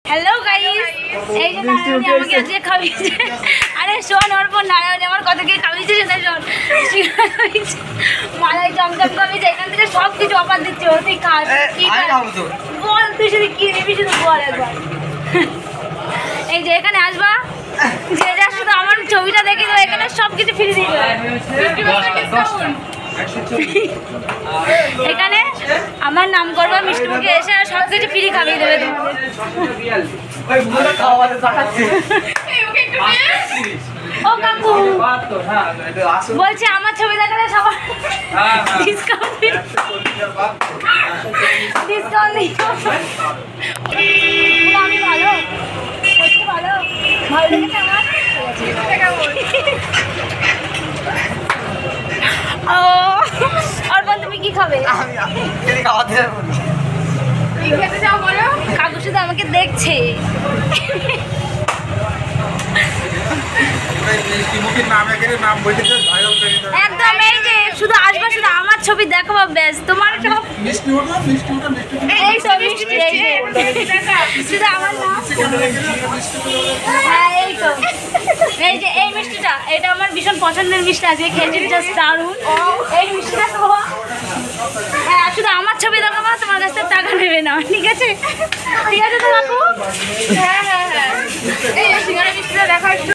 Hello guys এই যে নারায়ণী আমাকে আজকে খাওয়াইছে। আরে শোন অর্পণ, নারায়ণী আমার কত কি খাওয়াইছে সেটা শোন। মালাই চমচম খাওয়াইছে, এখান থেকে সব কিছু অফার দিচ্ছে। ও তুই খা, কি বল, তুই শুধু কি নিবি শুধু বল একবার। এই যে এখানে আসবা, যে যা শুধু আমার ছবিটা দেখে দেবো, এখানে সব কিছু ফ্রি দিয়ে দেবে। এখানে আমার নাম করবা, মিষ্টিমুখে এসে সব কিছু ফ্রি খাইয়ে দেবে ও কাকু বলছে আমার ছবি দেখালে সবার ডিসকাউন্ট আমি ভালো ভালো ভালো লেগেছে আমার। ও অর্পণ, তুমি কি খাবে? কাকু শুধু আমাকে দেখছে। একদম, এই যে শুধু আসবা, শুধু আমার ছবি দেখো ব্যাস, তোমার সব এই তো মিষ্টি, শুধু আমার নাম। হ্যাঁ এই তো, এই যে এই মিষ্টিটা, এটা আমার ভীষণ পছন্দের মিষ্টি, আজকে খেয়েছি, জাস্ট দারুণ। এই মিষ্টিটা তো হ্যাঁ, শুধু আমার ছবি দেখাবো, তোমার কাছ থেকে টাকা নেবে না, ঠিক আছে? ঠিক আছে তো কাকু? হ্যাঁ হ্যাঁ হ্যাঁ, এই সিঙ্গারা মিষ্টিটা দেখা।